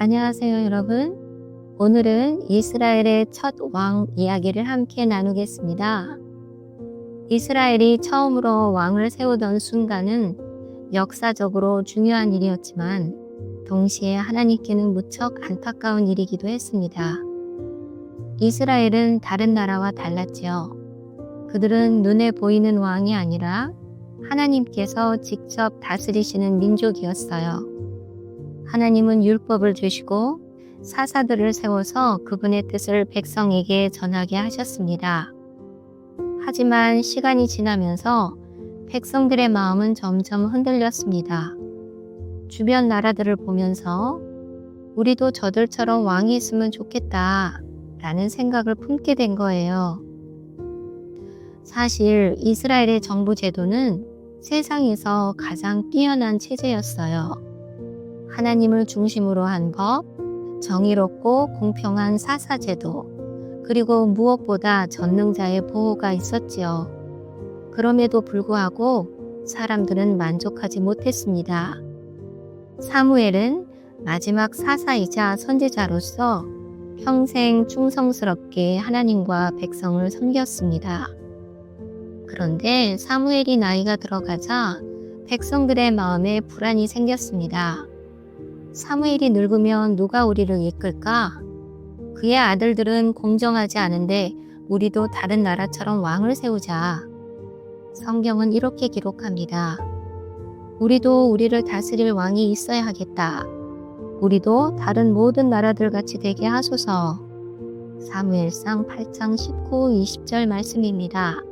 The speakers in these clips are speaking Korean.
안녕하세요, 여러분. 오늘은 이스라엘의 첫 왕 이야기를 함께 나누겠습니다. 이스라엘이 처음으로 왕을 세우던 순간은 역사적으로 중요한 일이었지만 동시에 하나님께는 무척 안타까운 일이기도 했습니다. 이스라엘은 다른 나라와 달랐지요. 그들은 눈에 보이는 왕이 아니라 하나님께서 직접 다스리시는 민족이었어요. 하나님은 율법을 주시고 사사들을 세워서 그분의 뜻을 백성에게 전하게 하셨습니다. 하지만 시간이 지나면서 백성들의 마음은 점점 흔들렸습니다. 주변 나라들을 보면서 우리도 저들처럼 왕이 있으면 좋겠다 라는 생각을 품게 된 거예요. 사실 이스라엘의 정부 제도는 세상에서 가장 뛰어난 체제였어요. 하나님을 중심으로 한 법, 정의롭고 공평한 사사제도, 그리고 무엇보다 전능자의 보호가 있었지요. 그럼에도 불구하고 사람들은 만족하지 못했습니다. 사무엘은 마지막 사사이자 선지자로서 평생 충성스럽게 하나님과 백성을 섬겼습니다. 그런데 사무엘이 나이가 들어가자 백성들의 마음에 불안이 생겼습니다. 사무엘이 늙으면 누가 우리를 이끌까? 그의 아들들은 공정하지 않은데 우리도 다른 나라처럼 왕을 세우자. 성경은 이렇게 기록합니다. 우리도 우리를 다스릴 왕이 있어야 하겠다. 우리도 다른 모든 나라들 같이 되게 하소서. 사무엘상 8장 19, 20절 말씀입니다.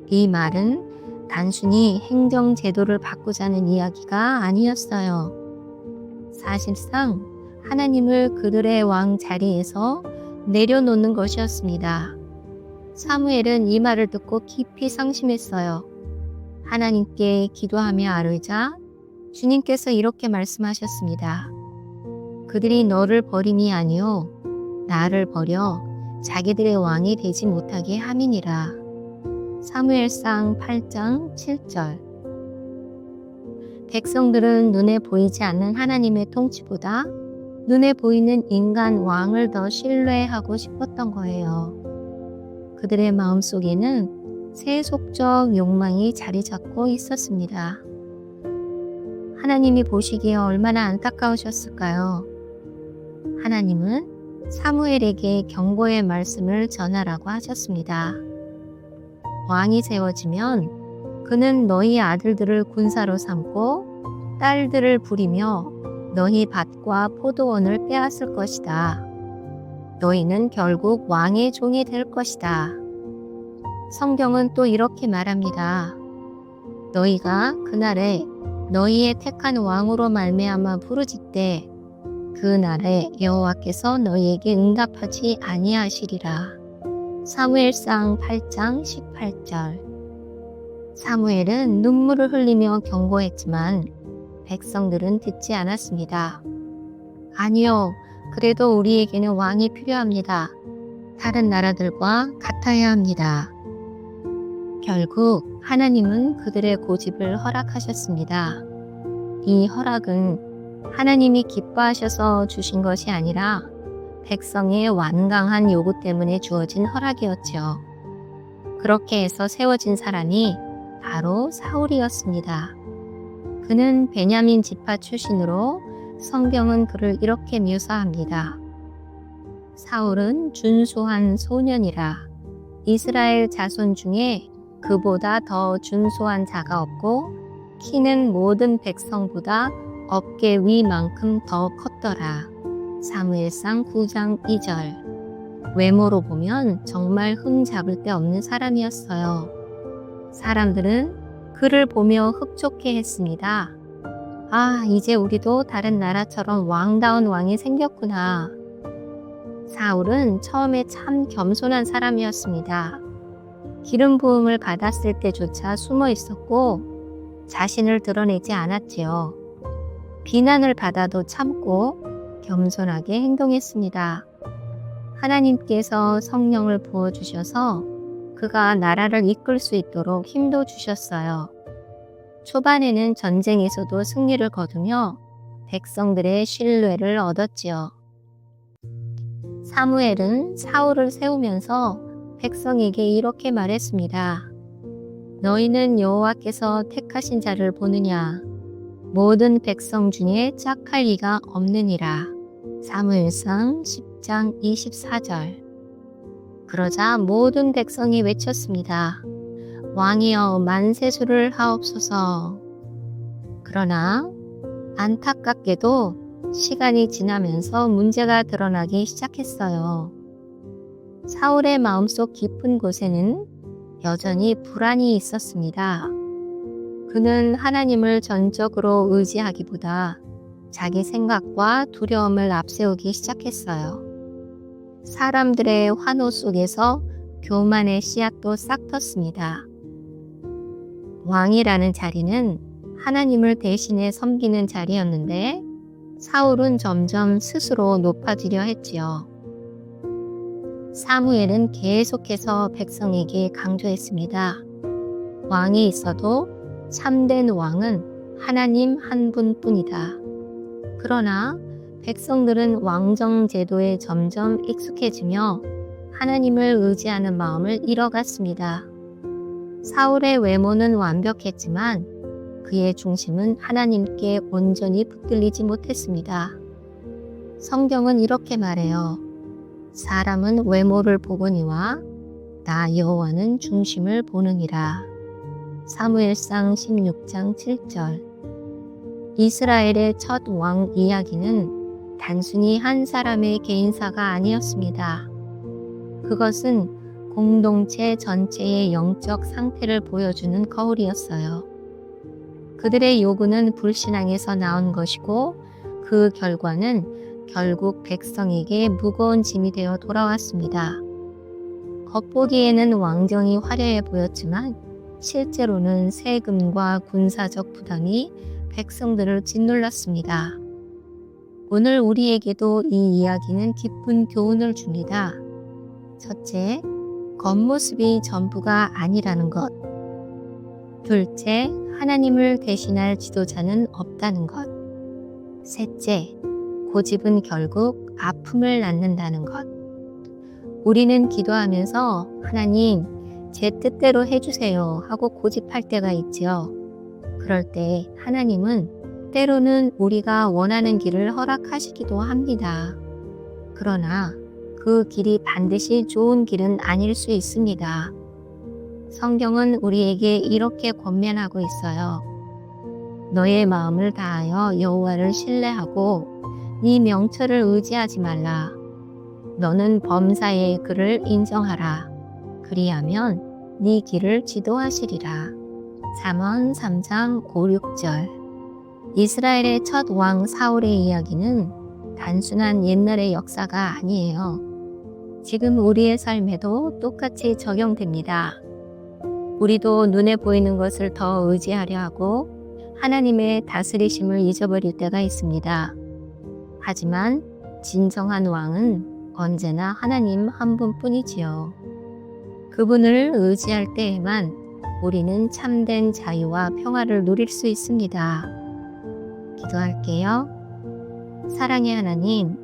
이 말은 단순히 행정 제도를 바꾸자는 이야기가 아니었어요. 사실상 하나님을 그들의 왕 자리에서 내려놓는 것이었습니다. 사무엘은 이 말을 듣고 깊이 상심했어요. 하나님께 기도하며 아뢰자 주님께서 이렇게 말씀하셨습니다. 그들이 너를 버림이 아니요 나를 버려 자기들의 왕이 되지 못하게 함이니라. 사무엘상 8장 7절. 백성들은 눈에 보이지 않는 하나님의 통치보다 눈에 보이는 인간 왕을 더 신뢰하고 싶었던 거예요. 그들의 마음속에는 세속적 욕망이 자리 잡고 있었습니다. 하나님이 보시기에 얼마나 안타까우셨을까요? 하나님은 사무엘에게 경고의 말씀을 전하라고 하셨습니다. 왕이 세워지면 그는 너희 아들들을 군사로 삼고 딸들을 부리며 너희 밭과 포도원을 빼앗을 것이다. 너희는 결국 왕의 종이 될 것이다. 성경은 또 이렇게 말합니다. 너희가 그날에 너희의 택한 왕으로 말미암아 부르짖되 그날에 여호와께서 너희에게 응답하지 아니하시리라. 사무엘상 8장 18절. 사무엘은 눈물을 흘리며 경고했지만 백성들은 듣지 않았습니다. 아니요, 그래도 우리에게는 왕이 필요합니다. 다른 나라들과 같아야 합니다. 결국 하나님은 그들의 고집을 허락하셨습니다. 이 허락은 하나님이 기뻐하셔서 주신 것이 아니라 백성의 완강한 요구 때문에 주어진 허락이었죠. 그렇게 해서 세워진 사람이 바로 사울이었습니다. 그는 베냐민 지파 출신으로 성경은 그를 이렇게 묘사합니다. 사울은 준수한 소년이라 이스라엘 자손 중에 그보다 더 준수한 자가 없고 키는 모든 백성보다 어깨 위만큼 더 컸더라. 사무엘상 9장 2절. 외모로 보면 정말 흠잡을 데 없는 사람이었어요. 사람들은 그를 보며 흡족해 했습니다. 아, 이제 우리도 다른 나라처럼 왕다운 왕이 생겼구나. 사울은 처음에 참 겸손한 사람이었습니다. 기름 부음을 받았을 때조차 숨어 있었고 자신을 드러내지 않았지요. 비난을 받아도 참고 겸손하게 행동했습니다. 하나님께서 성령을 부어주셔서 그가 나라를 이끌 수 있도록 힘도 주셨어요. 초반에는 전쟁에서도 승리를 거두며 백성들의 신뢰를 얻었지요. 사무엘은 사울을 세우면서 백성에게 이렇게 말했습니다. 너희는 여호와께서 택하신 자를 보느냐? 모든 백성 중에 짝할 이가 없느니라. 사무엘상 10장 24절. 그러자 모든 백성이 외쳤습니다. 왕이여 만세수를 하옵소서. 그러나 안타깝게도 시간이 지나면서 문제가 드러나기 시작했어요. 사울의 마음속 깊은 곳에는 여전히 불안이 있었습니다. 그는 하나님을 전적으로 의지하기보다 자기 생각과 두려움을 앞세우기 시작했어요. 사람들의 환호 속에서 교만의 씨앗도 싹 텄습니다. 왕이라는 자리는 하나님을 대신해 섬기는 자리였는데 사울은 점점 스스로 높아지려 했지요. 사무엘은 계속해서 백성에게 강조했습니다. 왕이 있어도 참된 왕은 하나님 한 분뿐이다. 그러나 백성들은 왕정 제도에 점점 익숙해지며 하나님을 의지하는 마음을 잃어갔습니다. 사울의 외모는 완벽했지만 그의 중심은 하나님께 온전히 붙들리지 못했습니다. 성경은 이렇게 말해요. 사람은 외모를 보거니와 나 여호와는 중심을 보느니라. 사무엘상 16장 7절. 이스라엘의 첫 왕 이야기는 단순히 한 사람의 개인사가 아니었습니다. 그것은 공동체 전체의 영적 상태를 보여주는 거울이었어요. 그들의 요구는 불신앙에서 나온 것이고 그 결과는 결국 백성에게 무거운 짐이 되어 돌아왔습니다. 겉보기에는 왕정이 화려해 보였지만 실제로는 세금과 군사적 부담이 백성들을 짓눌렀습니다. 오늘 우리에게도 이 이야기는 깊은 교훈을 줍니다. 첫째, 겉모습이 전부가 아니라는 것. 둘째, 하나님을 대신할 지도자는 없다는 것. 셋째, 고집은 결국 아픔을 낳는다는 것. 우리는 기도하면서 하나님, 제 뜻대로 해주세요 하고 고집할 때가 있지요. 그럴 때 하나님은 때로는 우리가 원하는 길을 허락하시기도 합니다. 그러나 그 길이 반드시 좋은 길은 아닐 수 있습니다. 성경은 우리에게 이렇게 권면하고 있어요. 너의 마음을 다하여 여호와를 신뢰하고 네 명철을 의지하지 말라. 너는 범사의 그를 인정하라. 그리하면 네 길을 지도하시리라. 잠언 3장 5, 6절. 이스라엘의 첫 왕 사울의 이야기는 단순한 옛날의 역사가 아니에요. 지금 우리의 삶에도 똑같이 적용됩니다. 우리도 눈에 보이는 것을 더 의지하려 하고 하나님의 다스리심을 잊어버릴 때가 있습니다. 하지만 진정한 왕은 언제나 하나님 한 분뿐이지요. 그분을 의지할 때에만 우리는 참된 자유와 평화를 누릴 수 있습니다. 기도할게요. 사랑의 하나님,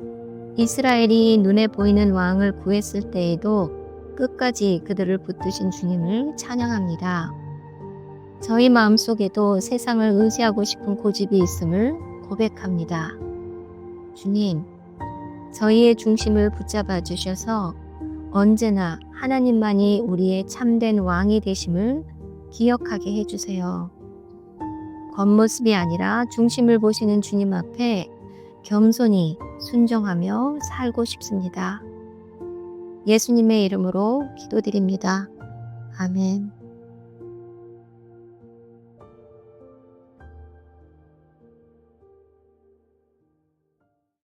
이스라엘이 눈에 보이는 왕을 구했을 때에도 끝까지 그들을 붙드신 주님을 찬양합니다. 저희 마음속에도 세상을 의지하고 싶은 고집이 있음을 고백합니다. 주님, 저희의 중심을 붙잡아 주셔서 언제나 하나님만이 우리의 참된 왕이 되심을 기억하게 해주세요. 겉모습이 아니라 중심을 보시는 주님 앞에 겸손히 순종하며 살고 싶습니다. 예수님의 이름으로 기도드립니다. 아멘.